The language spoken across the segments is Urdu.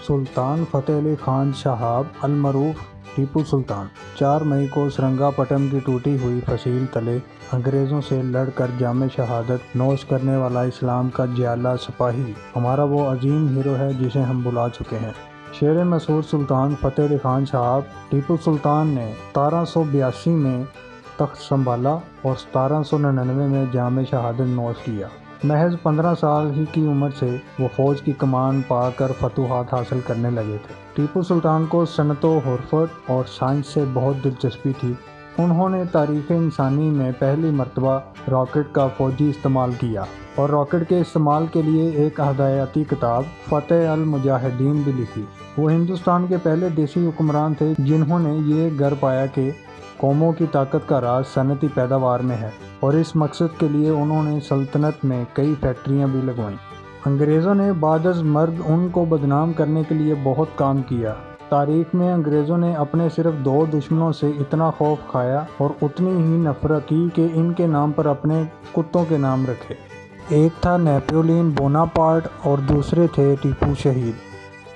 سلطان فتح علی خان شہاب المعروف ٹیپو سلطان 4 مئی کو سرنگا پٹم کی ٹوٹی ہوئی فصیل تلے انگریزوں سے لڑ کر جام شہادت نوش کرنے والا اسلام کا جیالہ سپاہی ہمارا وہ عظیم ہیرو ہے جسے ہم بلا چکے ہیں۔ شیر مسعود سلطان فتح علی خان شہاب ٹیپو سلطان نے 1782 میں تخت سنبھالا اور 1799 میں جام شہادت نوش کیا۔ محض 15 سال ہی کی عمر سے وہ فوج کی کمان پا کر فتوحات حاصل کرنے لگے تھے۔ ٹیپو سلطان کو صنعت و حرفت اور سائنس سے بہت دلچسپی تھی۔ انہوں نے تاریخ انسانی میں پہلی مرتبہ راکٹ کا فوجی استعمال کیا اور راکٹ کے استعمال کے لیے ایک ہدایتی کتاب فتح المجاہدین بھی لکھی۔ وہ ہندوستان کے پہلے دیسی حکمران تھے جنہوں نے یہ گر پایا کہ قوموں کی طاقت کا راز صنعتی پیداوار میں ہے، اور اس مقصد کے لیے انہوں نے سلطنت میں کئی فیکٹریاں بھی لگوائیں۔ انگریزوں نے بعد از مرگ ان کو بدنام کرنے کے لیے بہت کام کیا۔ تاریخ میں انگریزوں نے اپنے صرف 2 دشمنوں سے اتنا خوف کھایا اور اتنی ہی نفرت کی کہ ان کے نام پر اپنے کتوں کے نام رکھے۔ ایک تھا نیپولین بوناپارٹ اور دوسرے تھے ٹیپو شہید۔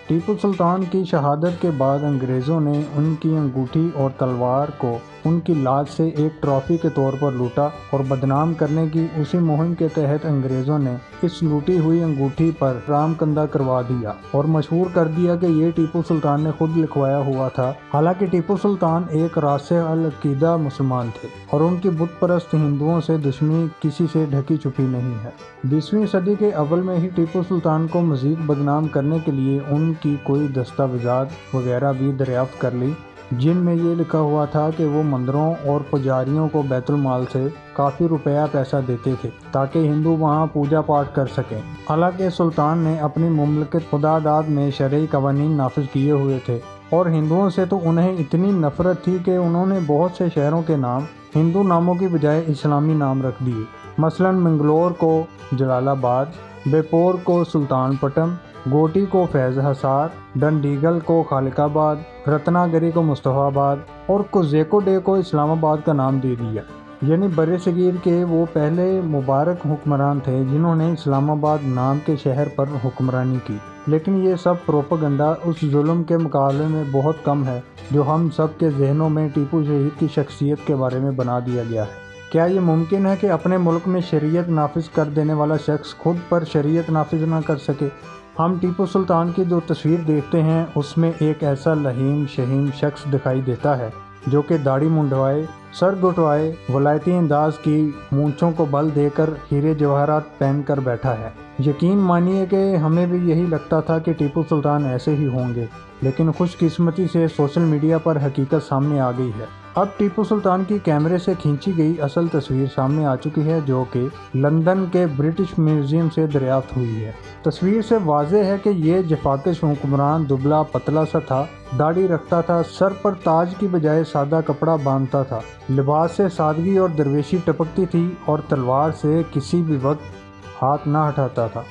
ٹیپو سلطان کی شہادت کے بعد انگریزوں نے ان کی انگوٹھی اور تلوار کو ان کی لاج سے ایک ٹرافی کے طور پر لوٹا اور بدنام کرنے کی اسی مہم کے تحت انگریزوں نے اس لوٹی ہوئی انگوٹھی پر رام کندہ کروا دیا اور مشہور کر دیا کہ یہ ٹیپو سلطان نے خود لکھوایا ہوا تھا۔ حالانکہ ٹیپو سلطان ایک راسخ العقیدہ مسلمان تھے اور ان کی بت پرست ہندوؤں سے دشمنی کسی سے ڈھکی چھپی نہیں ہے۔ 20ویں صدی کے اول میں ہی ٹیپو سلطان کو مزید بدنام کرنے کے لیے ان کی کوئی دستاویزات وغیرہ بھی دریافت کر لی، جن میں یہ لکھا ہوا تھا کہ وہ مندروں اور پجاریوں کو بیت المال سے کافی روپیہ پیسہ دیتے تھے تاکہ ہندو وہاں پوجا پاٹ کر سکیں۔ حالانکہ سلطان نے اپنی مملکت خداداد میں شرعی قوانین نافذ کیے ہوئے تھے اور ہندوؤں سے تو انہیں اتنی نفرت تھی کہ انہوں نے بہت سے شہروں کے نام ہندو ناموں کی بجائے اسلامی نام رکھ دیے۔ مثلا منگلور کو جلال آباد، بیپور کو سلطان پٹم، گوٹی کو فیض حصار، ڈنڈیگل کو خالق آباد، رتنا گری کو مصطفیٰ آباد اور کوزیکو ڈے کو اسلام آباد کا نام دے دیا۔ یعنی بر صغیر کے وہ پہلے مبارک حکمران تھے جنہوں نے اسلام آباد نام کے شہر پر حکمرانی کی۔ لیکن یہ سب پروپیگنڈا اس ظلم کے مقابلے میں بہت کم ہے جو ہم سب کے ذہنوں میں ٹیپو شہید کی شخصیت کے بارے میں بنا دیا گیا ہے۔ کیا یہ ممکن ہے کہ اپنے ملک میں شریعت نافذ کر دینے والا شخص خود پر شریعت نافذ نہ کر سکے؟ ہم ٹیپو سلطان کی جو تصویر دیکھتے ہیں اس میں ایک ایسا لہیم شہیم شخص دکھائی دیتا ہے جو کہ داڑھی منڈوائے، سر گٹوائے، ولایتی انداز کی مونچھوں کو بل دے کر ہیرے جواہرات پہن کر بیٹھا ہے۔ یقین مانیے کہ ہمیں بھی یہی لگتا تھا کہ ٹیپو سلطان ایسے ہی ہوں گے، لیکن خوش قسمتی سے سوشل میڈیا پر حقیقت سامنے آ گئی ہے۔ اب ٹیپو سلطان کی کیمرے سے کھینچی گئی اصل تصویر سامنے آ چکی ہے جو کہ لندن کے برٹش میوزیم سے دریافت ہوئی ہے۔ تصویر سے واضح ہے کہ یہ جفاکش حکمران دبلا پتلا سا تھا، داڑھی رکھتا تھا، سر پر تاج کی بجائے سادہ کپڑا باندھتا تھا، لباس سے سادگی اور درویشی ٹپکتی تھی اور تلوار سے کسی بھی وقت ہاتھ نہ ہٹاتا تھا۔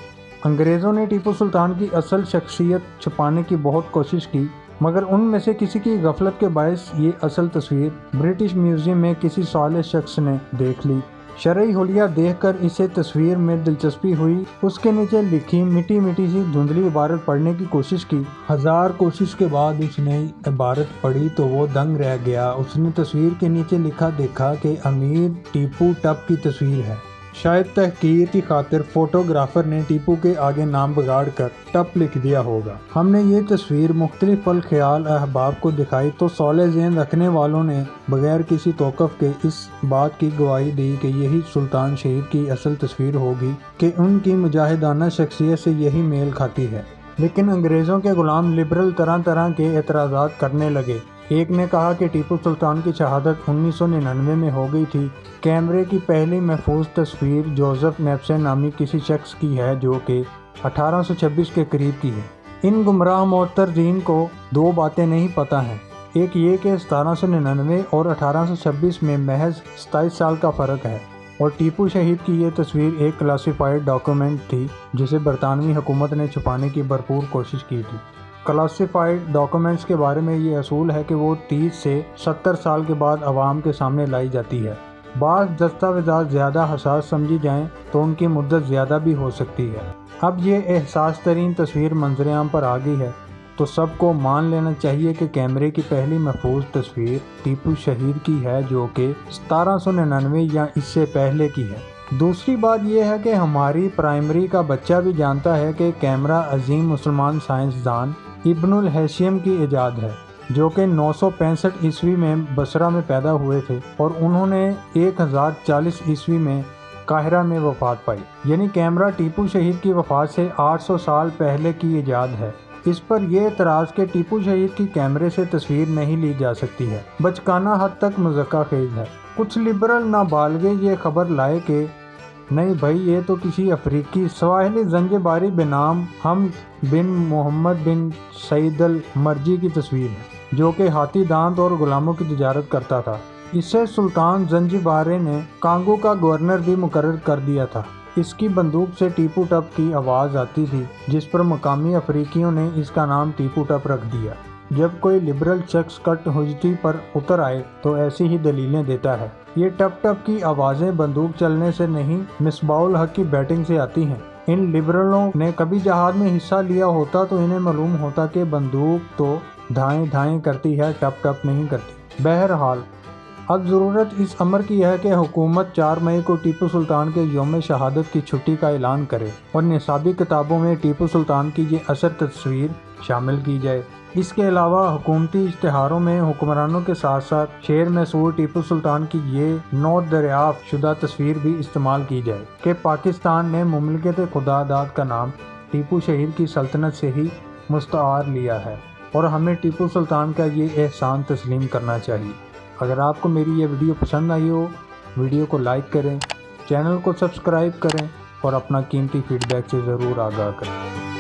انگریزوں نے ٹیپو سلطان کی اصل شخصیت چھپانے کی بہت کوشش کی، مگر ان میں سے کسی کی غفلت کے باعث یہ اصل تصویر برٹش میوزیم میں کسی صالح شخص نے دیکھ لی۔ شرعی حلیہ دیکھ کر اسے تصویر میں دلچسپی ہوئی، اس کے نیچے لکھی میٹھی میٹھی سی دھندلی عبارت پڑھنے کی کوشش کی۔ 1000 کوشش کے بعد اس نے عبارت پڑھی تو وہ دنگ رہ گیا۔ اس نے تصویر کے نیچے لکھا دیکھا کہ امیر ٹیپو ٹپ کی تصویر ہے۔ شاید تحقیر کی خاطر فوٹوگرافر نے ٹیپو کے آگے نام بگاڑ کر ٹپ لکھ دیا ہوگا۔ ہم نے یہ تصویر مختلف الخیال احباب کو دکھائی تو صالح ذہن رکھنے والوں نے بغیر کسی توقف کے اس بات کی گواہی دی کہ یہی سلطان شہید کی اصل تصویر ہوگی، کہ ان کی مجاہدانہ شخصیت سے یہی میل کھاتی ہے۔ لیکن انگریزوں کے غلام لبرل طرح طرح کے اعتراضات کرنے لگے۔ ایک نے کہا کہ ٹیپو سلطان کی شہادت 1999 میں ہو گئی تھی۔ کیمرے کی پہلی محفوظ تصویر جوزف نیپسن نامی کسی شخص کی ہے جو کہ 1826 کے قریب کی ہے۔ ان گمراہ معترضین کو 2 باتیں نہیں پتہ ہیں، ایک یہ کہ 1799 اور 1826 میں محض 27 سال کا فرق ہے، اور ٹیپو شہید کی یہ تصویر ایک کلاسیفائڈ ڈاکیومنٹ تھی جسے برطانوی حکومت نے چھپانے کی بھرپور کوشش کی تھی۔ کلاسیفائڈ ڈاکیومنٹس کے بارے میں یہ اصول ہے کہ وہ 30 سے 70 سال کے بعد عوام کے سامنے لائی جاتی ہے۔ بعض دستاویزات زیادہ حساس سمجھی جائیں تو ان کی مدت زیادہ بھی ہو سکتی ہے۔ اب یہ احساس ترین تصویر منظر عام پر آ گئی ہے۔ تو سب کو مان لینا چاہیے کہ کیمرے کی پہلی محفوظ تصویر ٹیپو شہید کی ہے، جو کہ 1799 یا اس سے پہلے کی ہے۔ دوسری بات یہ ہے کہ ہماری پرائمری کا بچہ بھی جانتا ہے کہ کیمرہ عظیم مسلمان سائنسدان ابن الہیثم کی ایجاد ہے، جو کہ 965 عیسوی میں بصرہ میں پیدا ہوئے تھے اور انہوں نے 1040 عیسوی میں قاہرہ میں وفات پائی۔ یعنی کیمرہ ٹیپو شہید کی وفات سے 800 سال پہلے کی ایجاد ہے۔ اس پر یہ اعتراض کہ ٹیپو شہید کی کیمرے سے تصویر نہیں لی جا سکتی ہے، بچکانہ حد تک مضحکہ خیز ہے۔ کچھ لبرل نابالغے یہ خبر لائے کہ نہیں بھائی، یہ تو کسی افریقی سواحلی زنجباری بنام حمد بن محمد بن سعید المرجی کی تصویر ہے، جو کہ ہاتھی دانت اور غلاموں کی تجارت کرتا تھا۔ اسے سلطان زنجبارے نے کانگو کا گورنر بھی مقرر کر دیا تھا۔ اس کی بندوق سے ٹیپو ٹپ کی آواز آتی تھی، جس پر مقامی افریقیوں نے اس کا نام ٹیپو ٹپ رکھ دیا۔ جب کوئی لبرل شخص کٹ حجتی پر اتر آئے تو ایسی ہی دلیلیں دیتا ہے۔ یہ ٹپ ٹپ کی آوازیں بندوق چلنے سے نہیں، مصباح الحق کی بیٹنگ سے آتی ہیں۔ ان لبرلوں نے کبھی جہاد میں حصہ لیا ہوتا تو انہیں معلوم ہوتا کہ بندوق تو دھائیں دھائیں کرتی ہے، ٹپ ٹپ نہیں کرتی۔ بہرحال اب ضرورت اس امر کی ہے کہ حکومت 4 مئی کو ٹیپو سلطان کے یوم شہادت کی چھٹی کا اعلان کرے اور نصابی کتابوں میں ٹیپو سلطان کی یہ اثر تصویر شامل کی جائے۔ اس کے علاوہ حکومتی اشتہاروں میں حکمرانوں کے ساتھ ساتھ شیر مسور ٹیپو سلطان کی یہ نو دریافت شدہ تصویر بھی استعمال کی جائے کہ پاکستان نے مملکت خدا داد کا نام ٹیپو شہید کی سلطنت سے ہی مستعار لیا ہے اور ہمیں ٹیپو سلطان کا یہ احسان تسلیم کرنا چاہیے۔ اگر آپ کو میری یہ ویڈیو پسند آئی ہو، ویڈیو کو لائک کریں، چینل کو سبسکرائب کریں اور اپنا قیمتی فیڈ بیک سے ضرور آگاہ کریں۔